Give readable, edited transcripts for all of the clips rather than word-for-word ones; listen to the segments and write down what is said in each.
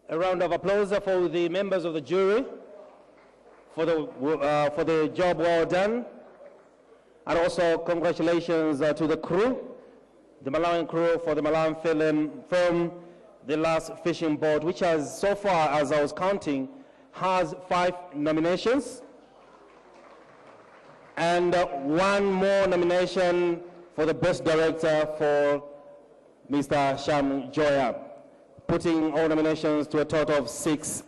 A round of applause for the members of the jury for the job well done. And also congratulations to the crew, the Malawian crew for the Malawian film, The Last Fishing Boat, which has, so far as I was counting, has 5 nominations. And 1 more nomination for the Best Director for Mr. Sham Joya, putting all nominations to a total of 6.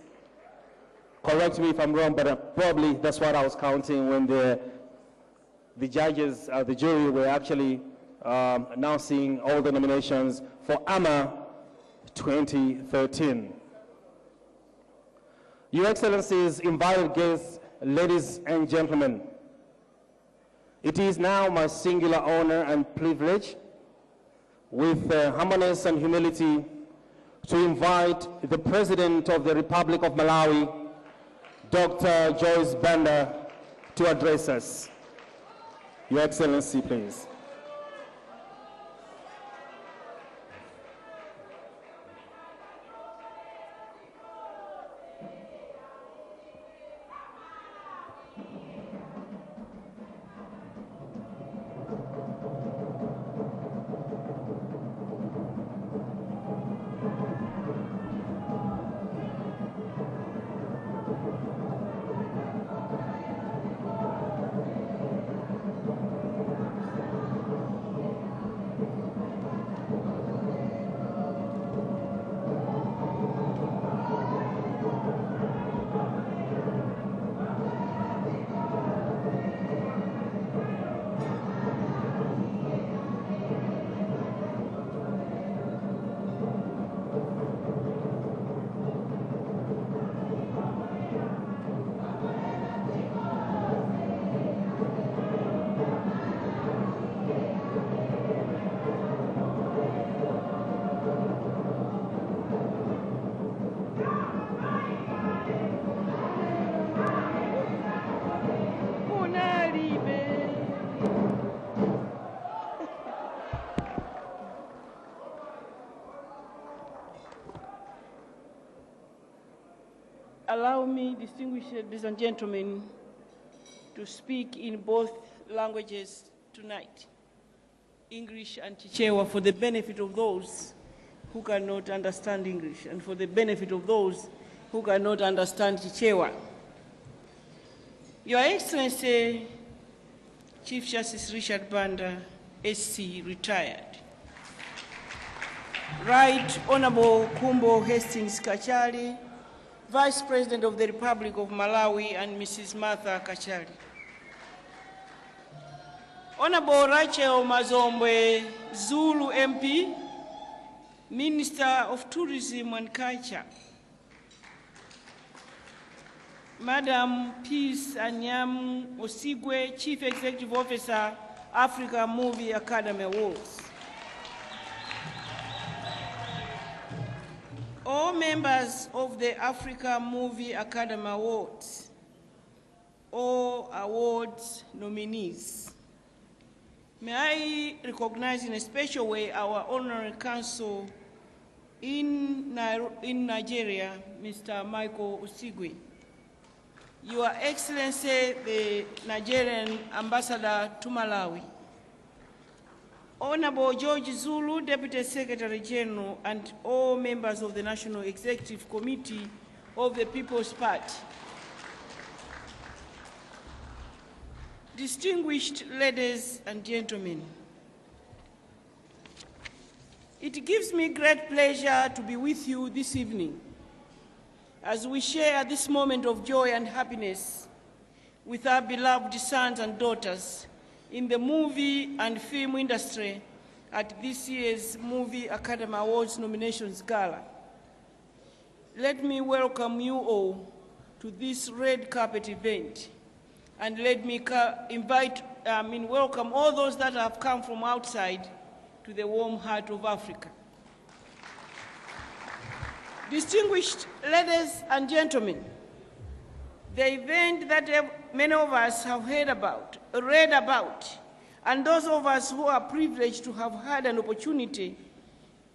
Correct me if I'm wrong, but probably that's what I was counting when the judges, the jury, were actually announcing all the nominations for AMA 2013. Your Excellencies, invited guests, ladies and gentlemen, it is now my singular honor and privilege, with humbleness and humility, to invite the President of the Republic of Malawi, Dr. Joyce Banda, to address us. Your Excellency, please. Allow me, distinguished ladies and gentlemen, to speak in both languages tonight, English and Chichewa, for the benefit of those who cannot understand English and for the benefit of those who cannot understand Chichewa. Your Excellency, Chief Justice Richard Banda, SC, retired. Right Honorable Kumbo Hastings Kachali, Vice President of the Republic of Malawi, and Mrs. Martha Kachali. Honorable Rachel Mazombwe Zulu MP, Minister of Tourism and Culture. Madam Peace Anyam Osigwe, Chief Executive Officer, Africa Movie Academy Awards. All members of the Africa Movie Academy Awards, all awards nominees. May I recognize in a special way our honorary counsel in Nigeria, Mr. Michael Osigwe. Your Excellency, the Nigerian Ambassador to Malawi. Honorable George Zulu, Deputy Secretary General, and all members of the National Executive Committee of the People's Party. Distinguished ladies and gentlemen, it gives me great pleasure to be with you this evening as we share this moment of joy and happiness with our beloved sons and daughters in the movie and film industry at this year's Movie Academy Awards Nominations Gala. Let me welcome you all to this red carpet event, and let me welcome all those that have come from outside to the warm heart of Africa. Distinguished ladies and gentlemen, the event that many of us have heard about, read about, and those of us who are privileged to have had an opportunity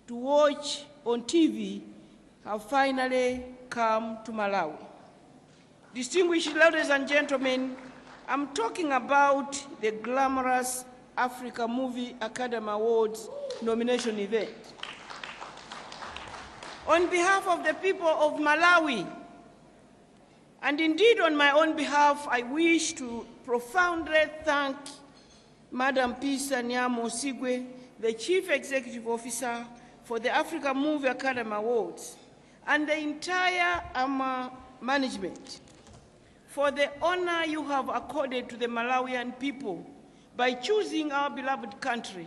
to watch on TV have finally come to Malawi. Distinguished ladies and gentlemen, I'm talking about the glamorous Africa Movie Academy Awards nomination event. On behalf of the people of Malawi, and indeed on my own behalf, I wish to profoundly thank Madam Pisa Nyamo Sigwe, the Chief Executive Officer for the Africa Movie Academy Awards, and the entire AMA management for the honor you have accorded to the Malawian people by choosing our beloved country,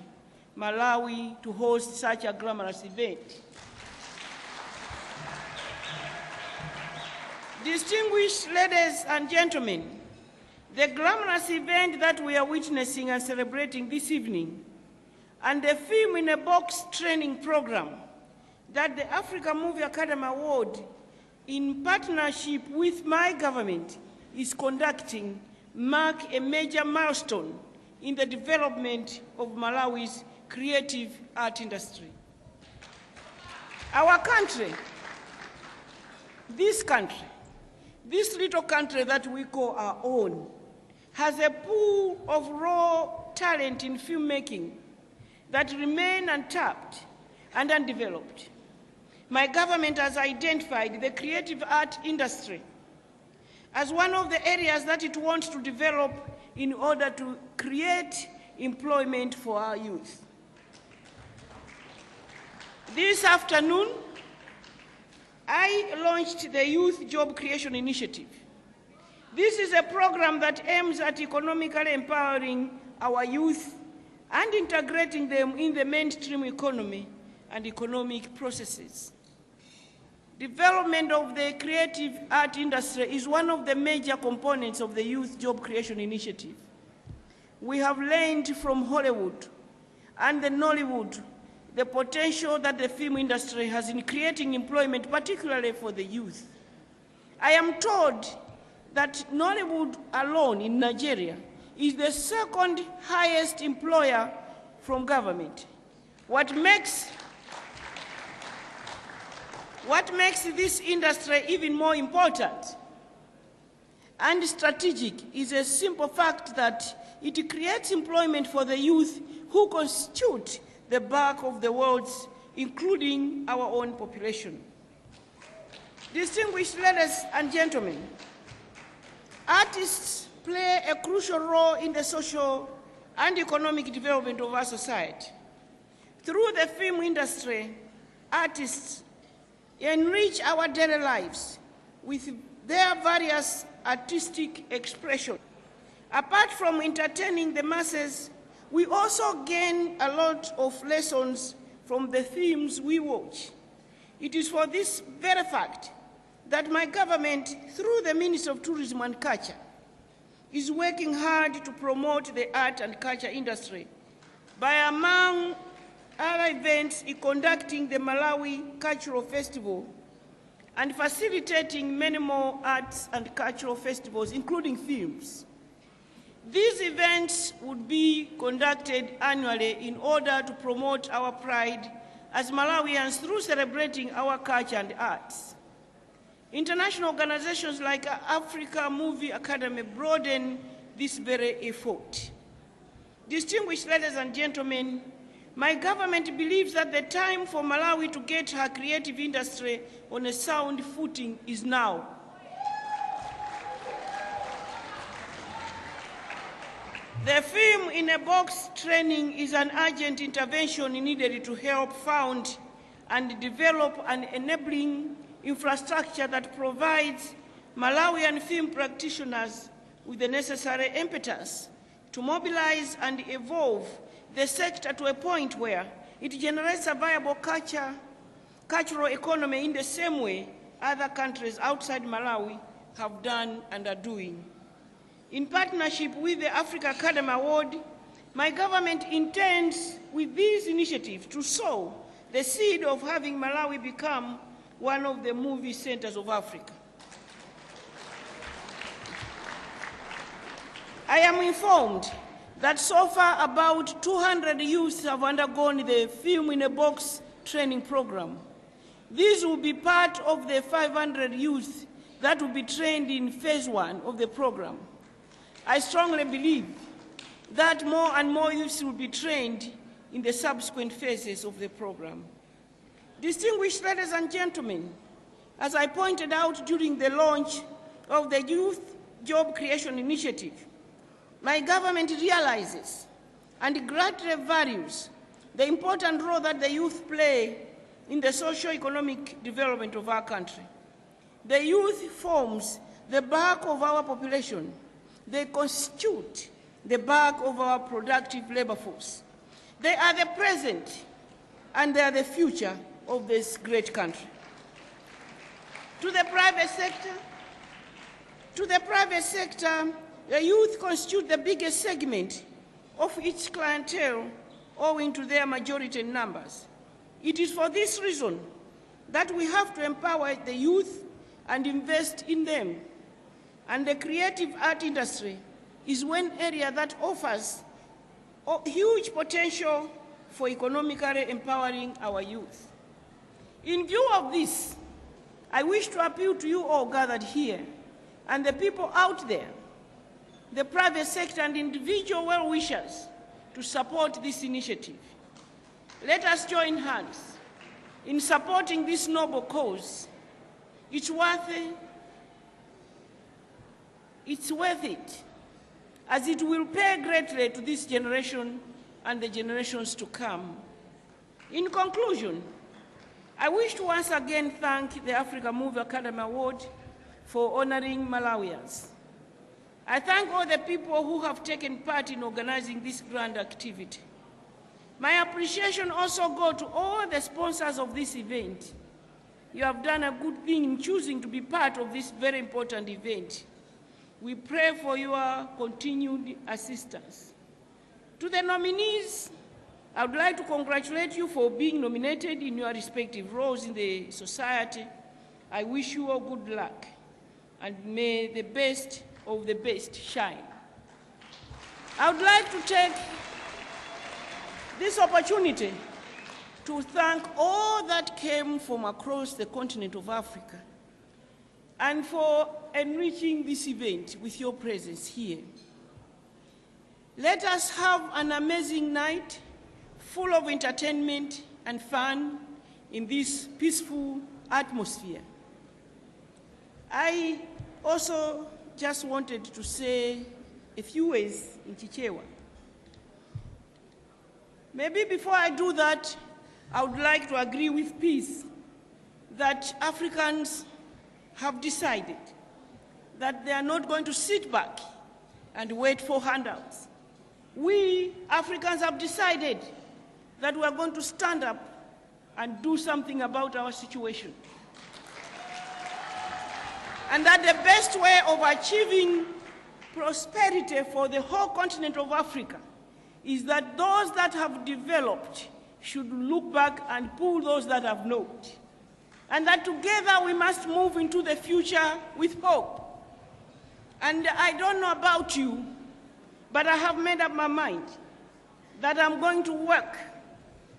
Malawi, to host such a glamorous event. Distinguished ladies and gentlemen, the glamorous event that we are witnessing and celebrating this evening, and the Film in a Box training program that the Africa Movie Academy Award, in partnership with my government, is conducting, mark a major milestone in the development of Malawi's creative art industry. Our country, this little country that we call our own, has a pool of raw talent in filmmaking that remain untapped and undeveloped. My government has identified the creative art industry as one of the areas that it wants to develop in order to create employment for our youth. This afternoon, I launched the Youth Job Creation Initiative. This is a program that aims at economically empowering our youth and integrating them in the mainstream economy and economic processes. Development of the creative art industry is one of the major components of the Youth Job Creation Initiative. We have learned from Hollywood and the Nollywood the potential that the film industry has in creating employment, particularly for the youth. I am told that Nollywood alone in Nigeria is the second highest employer from government. What makes this industry even more important and strategic is a simple fact that it creates employment for the youth who constitute the bulk of the world's, including our own population. Distinguished ladies and gentlemen, artists play a crucial role in the social and economic development of our society. Through the film industry, artists enrich our daily lives with their various artistic expressions. Apart from entertaining the masses, we also gain a lot of lessons from the films we watch. It is for this very fact that my government, through the Ministry of Tourism and Culture, is working hard to promote the art and culture industry by, among other events, conducting the Malawi Cultural Festival and facilitating many more arts and cultural festivals, including films. These events would be conducted annually in order to promote our pride as Malawians through celebrating our culture and arts. International organizations like Africa Movie Academy broaden this very effort. Distinguished ladies and gentlemen, my government believes that the time for Malawi to get her creative industry on a sound footing is now. The Film in a Box training is an urgent intervention needed to help found and develop an enabling infrastructure that provides Malawian film practitioners with the necessary impetus to mobilize and evolve the sector to a point where it generates a viable cultural economy in the same way other countries outside Malawi have done and are doing. In partnership with the Africa Academy Award, my government intends with these initiatives to sow the seed of having Malawi become one of the movie centers of Africa. I am informed that so far about 200 youths have undergone the Film in a Box training program. These will be part of the 500 youth that will be trained in phase 1 of the program. I strongly believe that more and more youths will be trained in the subsequent phases of the program. Distinguished ladies and gentlemen, as I pointed out during the launch of the Youth Job Creation Initiative, my government realizes and greatly values the important role that the youth play in the socio-economic development of our country. The youth forms the bulk of our population. They constitute the bulk of our productive labor force. They are the present and they are the future of this great country. To the private sector, the youth constitute the biggest segment of its clientele owing to their majority in numbers. It is for this reason that we have to empower the youth and invest in them. And the creative art industry is one area that offers huge potential for economically empowering our youth. In view of this, I wish to appeal to you all gathered here and the people out there, the private sector and individual well-wishers, to support this initiative. Let us join hands in supporting this noble cause. It's worth it, as it will pay greatly to this generation and the generations to come. In conclusion, I wish to once again thank the Africa Move Academy Award for honoring Malawians. I thank all the people who have taken part in organizing this grand activity. My appreciation also goes to all the sponsors of this event. You have done a good thing in choosing to be part of this very important event. We pray for your continued assistance. To the nominees, I would like to congratulate you for being nominated in your respective roles in the society. I wish you all good luck, and may the best of the best shine. I would like to take this opportunity to thank all that came from across the continent of Africa and for enriching this event with your presence here. Let us have an amazing night full of entertainment and fun in this peaceful atmosphere. I also just wanted to say a few words in Chichewa. Maybe before I do that, I would like to agree with peace that Africans have decided that they are not going to sit back and wait for handouts. We Africans have decided that we are going to stand up and do something about our situation. And that the best way of achieving prosperity for the whole continent of Africa is that those that have developed should look back and pull those that have not. And that together we must move into the future with hope. And I don't know about you, but I have made up my mind that I'm going to work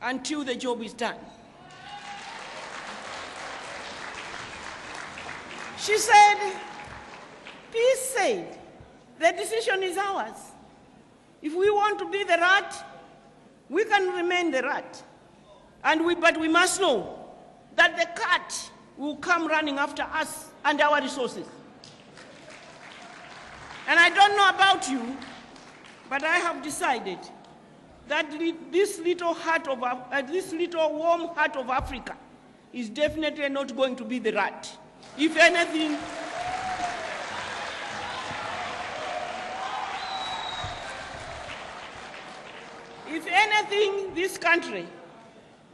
until the job is done. She said, peace said, the decision is ours. If we want to be the rat, we can remain the rat. But we must know that the cat will come running after us and our resources. And I don't know about you, but I have decided that this little warm heart of Africa is definitely not going to be the rat. If anything, this country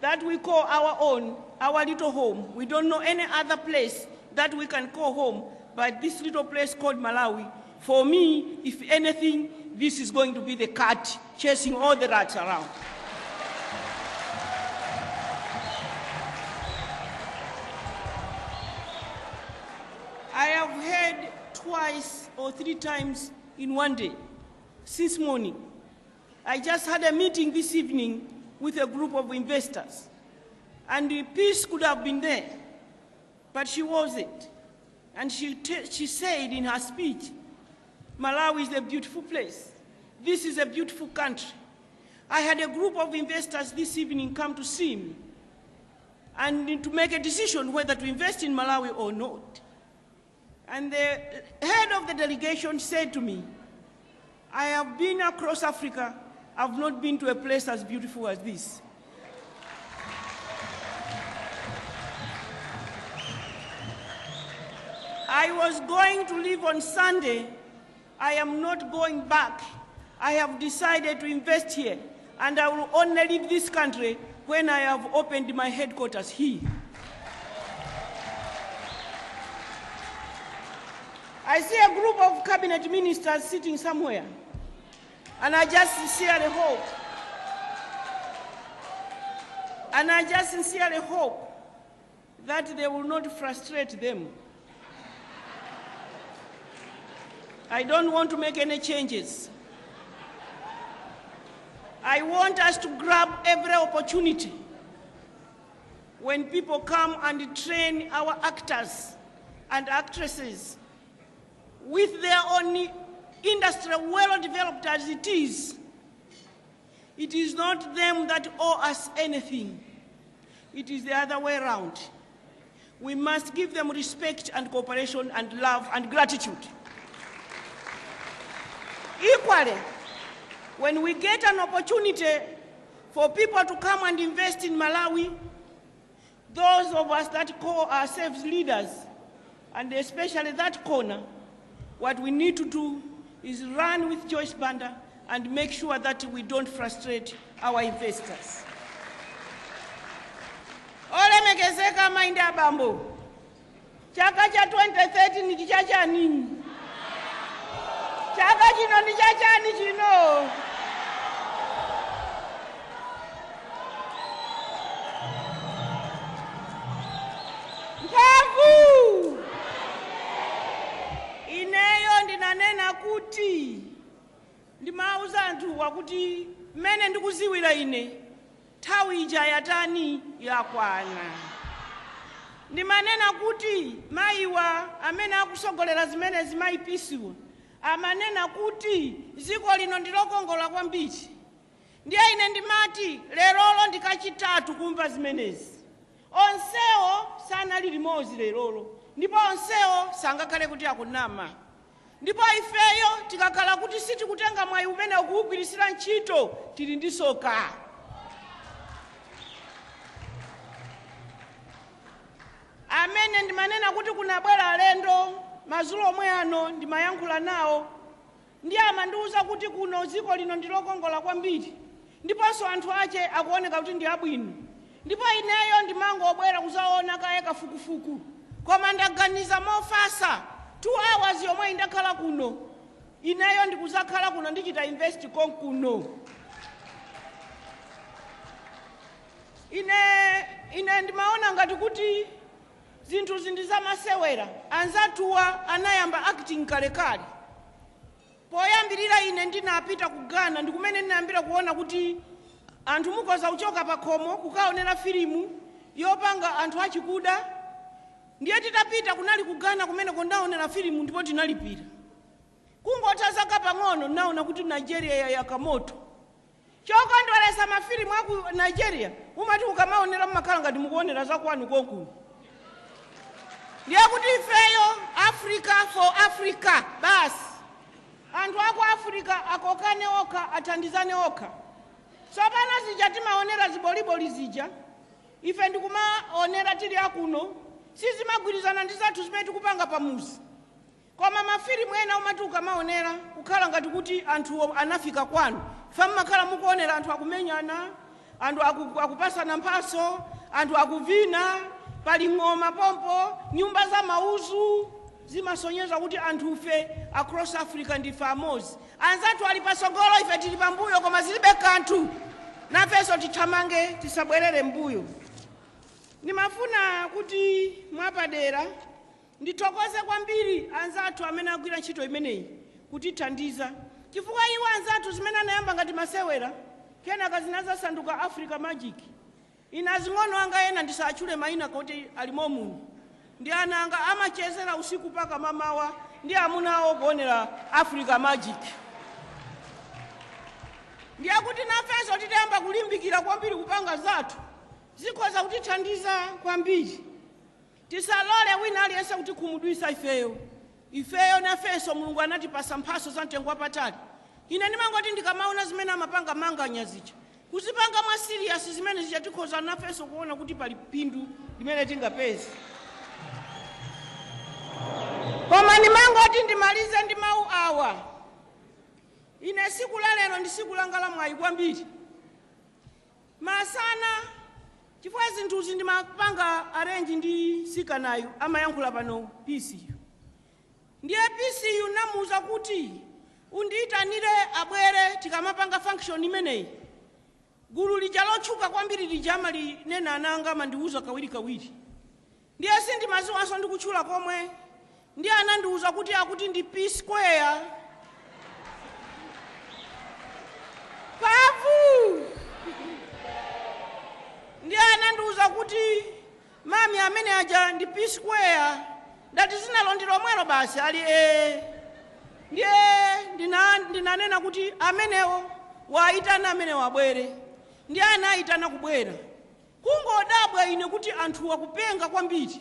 that we call our own, our little home, we don't know any other place that we can call home but this little place called Malawi. For me, if anything, this is going to be the cat chasing all the rats around. I have heard twice or 3 times in one day since morning. I just had a meeting this evening with a group of investors. and peace could have been there, but she wasn't. And she said in her speech, Malawi is a beautiful place. This is a beautiful country. I had a group of investors this evening come to see me and to make a decision whether to invest in Malawi or not. And the head of the delegation said to me, I have been across Africa. I've not been to a place as beautiful as this. I was going to leave on Sunday. I am not going back. I have decided to invest here, and I will only leave this country when I have opened my headquarters here. I see a group of cabinet ministers sitting somewhere, and I just sincerely hope, that they will not frustrate them. I don't want to make any changes. I want us to grab every opportunity when people come and train our actors and actresses with their own industry well developed as it is. It is not them that owe us anything. It is the other way around. We must give them respect and cooperation and love and gratitude. Equally, when we get an opportunity for people to come and invest in Malawi, those of us that call ourselves leaders, and especially that corner, what we need to do is run with Joyce Banda and make sure that we don't frustrate our investors. Ole mekezeka mainda bambo. Chaka cha 2030 ni chichacha nini? Chaka chino ni chacha ni chino. Nkavu! Ineyo ndinanena kuti ndimauza anthu wakuti mmene ndikuziwira ine nthawi ija yatani yakwana. Ndimanena kuti mayiwa amene akusogolera zimene zimayipisiwa amanena kuti dziko lino ndilokongola kwambiri. Ndiye ine ndimati lerolo ndikachitatu kumva zimenezi. Onsewo sanali limodzi lerolo, ndipo onsewo sangakhale kuti akunama. Ndipo ifeyo tikakhala kuti sitikutenga mwayi umene ukuwugwirisira ntchito tili ndi soka. Amene ndimanena kuti kunabwera alendo mazulu omwe ano ndimayankhula nawo, ndiye amandiwuza kuti kuno dziko lino ndilokongola kwambiri, ndiponso anthu ache akuoneka kuti ndi abwino. Ndipo ineyo ndimangobwera kuzaona kaye kafukufuku, koma ndaganiza mofasa 2 hours yomwe ndakhala kuno, ineyo ndikuzakhala kuno ndichita invest konkuno. Ine ndimaona ngati kuti zinthu zindizamasewera. Anzatuwa anayamba acting kalekale. Poyambirira ine ndinapita ku Ghana, ndikumene ndinayambira kuona kuti anthu mukoza kuchoka pa khomo kukaonera filimu yopanga anthu achikuda. Ndiye titapita kunali ku Ghana kumene kondaonera filimu ndipo tinalipira. Kungotazaka pang'ono naona kuti Nigeria yakamoto. Chokondweresa mafilimu aku Nigeria umati ukamaonera mmakhala ngati mukuonera zakwanu konkuno. Ndiye kuti ifeyo Africa for Africa basi. Anthu ako Africa akokane oka atandizane oka. Sopano zija timaonera ziboliboli zija. Ife ndikumaonera tili akuno. Sisi magwirizana ndi zathu zimene tikupanga pamuzi. Koma mafilimu ena umati ukamaonera kukhala ngati kuti anthu anafika kwanu. Ife mmakhala mukuonera anthu akumenyana, anthu akupasana mphaso, anthu akuvina, pali ng'oma pompo, nyumba za mauzu zimasonyeza kuti anthu fe across Africa ndife amozi. Anzathu ali pasogolo ife tili pambuyo koma zilibe kanthu. Nafeso tithamange tisabwerere mbuyo. Nimafuna kuti mwapadera ndithokoze kwambiri anzathu amene agwira ntchito imeneyi kutithandiza. Chifukwa iwo anzathu zimene anayamba ngati masewera kenaka zinazasanduka Africa Magic. ina zing'ono anga ena ndisachule maina kuti alimo muno ndi ana anga amachezera usiku paka mamawa ndi amunawo kuonera Africa Magic. Ndiye kuti nafeso titayamba kulimbikira kwambiri kupanga zathu zikhoza kutithandiza kwambiri. Tisalole wina aliyense kuti kumudwisa ifeyo nafeso Mulungu anatipasa mphaso za mtengo wapatali. Ine ndimangoti ndikamaona zimene amapanga manga nyazicha kuzipanga mwa serious zimene zichatikhoza nafeso kuona kuti pali phindu limene tingapeze. Koma ndimangoti ndimalize ndi mawu awa. Ine siku la lero ndi siku langa la mwayi kwambiri. Masana chifukwa zinthuzi ndimapanga arrange ndi sikanayo amayankhula pano PCU. Ndiye PCU namuza kuti undiyitanire abwere tikamapanga function imeneyi. Gulu lija lotchuka kwambiri lijama linena ananga mandiuza kawiri. Ndiye sindimaziwanso ndikutchula komwe ndiye anandiuza kuti akuti ndi P square. Pavu! Ndiye anandiuza kuti mami amene aja ndi P square. Ndati zinalondero mwero basi ali ndiye ndinanena kuti amenewo waitana amene wabwere. Ndiye anayitana kubwera. Kungodabwa ine kuti anthu wakupenga kwambiri.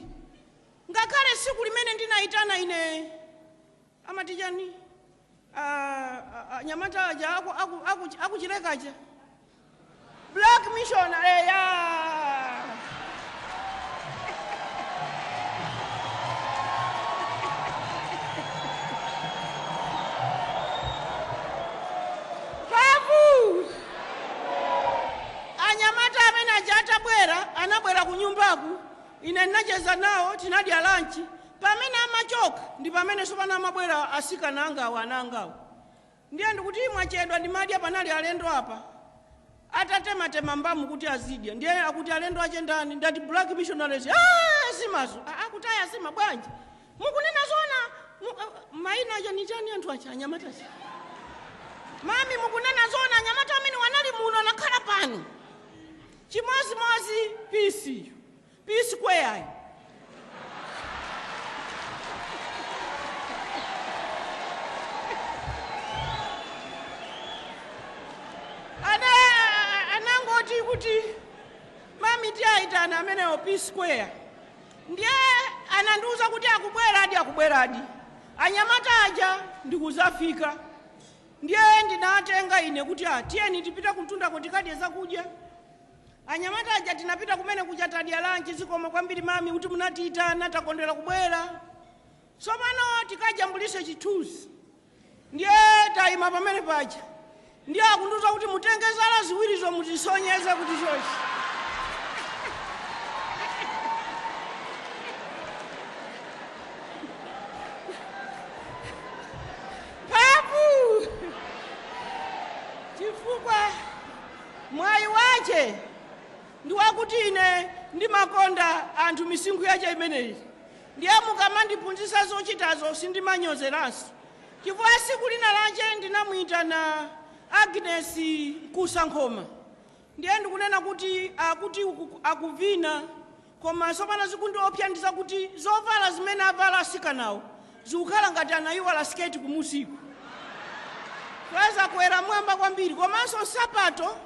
Ngakhale siku limene ndinayitana ine amatijani nyamata aja akuchirekaja Black Missionary ya Pavu anyamata amene aja atabwera anabwera kunyumbaku ine ndinacheza nawo tinadya lunch pamene amachoka ndi pamene sopano amabwera asikana angawo anangawo. Ndiye ndikuti mwachedwa ndimadya panali alendo apa atatematema mbamu kuti azidya. Ndiye akuti alendo ache ndani ndati Black Missionaries simazo akuti aya sima bwanji mukunena zona maina aja ni chani anthu acha anyamata mami mukunena zona anyamata amene wanali muno nakhala pano chimodzimodzi P square. Anangoti kuti mami tiaitana amenewo P square. Ndiye anandiuza kuti akubweradi. Anyamata aja ndikuzafika. Ndiye ndinatenga ine kuti tiyeni tipita kumtunda kuti kadye zakudya. Anyamata aja tinapita kumene kuja tadya lunch zikoma kwambiri mami kuti munatiitana takondwera kubwera. Sopano tikajambulise chithuzi. Ndiye tayima pamene paja. Ndiye akundiuza kuti mutenge zala ziwirizo mutisonyeze kuti chochi. Papu! Chifukwa mwayi wache ndiwakuti ine ndimakonda anthu misinkhu yache imeneyi. Ndiye mukamandiphunzitsa zochitazo sindimanyozeranso. Chifukwa siku lina lache ndinamuyitana Agnes Kusankhoma. Ndiye ndikunena kuti akuvina koma sopano zikundiopsa ndiza kuti zovala zimene avala asikanawo zikukhala ngati anayiwala sketi kumusiku. Kwaza kwera mwamba kwambiri komanso sapato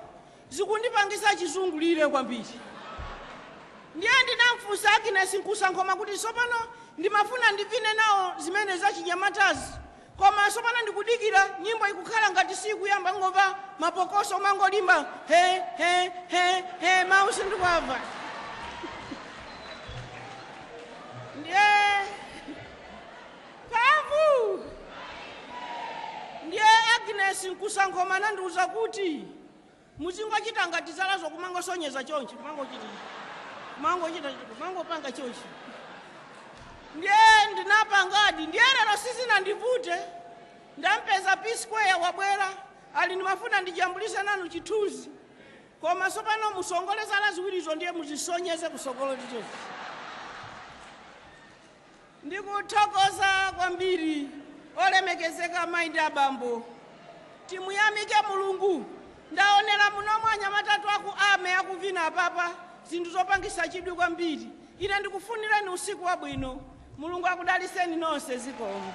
zikundipangisa chizungulire kwambiri. Ndiye ndinamfunsa Agnes Kusankhoma kuti sopano ndimafuna ndivine nawo zimene zachinyamatazi. Koma sopano ndikudikira nyimbo ikukhala ngati sikuyamba ngova mapokoso mangolimba he mausi ndikwava. Ndiye Pavu! Ndiye Agnes Kusankhoma anandiuza kuti muzingochita ngati zalazo kumangosonyeza chonchi mangopanga chonchi. Ndiye ndinapangadi ndiye lero sizinandivute ndampeza P square wabwera ali ndimafuna ndijambulise nanu chithuzi koma sopano musongole zala ziwirizo ndiye muzisonyeze kusogolo chithuzi. Ndikuthokoza kwambiri olemekezeka maindi abambo. Timuyamike Mulungu. Ndaonera munomwe anyamata aku ame akuvina papa zinthu zopangisa chidwi kwambiri. Ine ndikufunirani usiku wabwino. Mulungu akudaliseni nonse zikomo.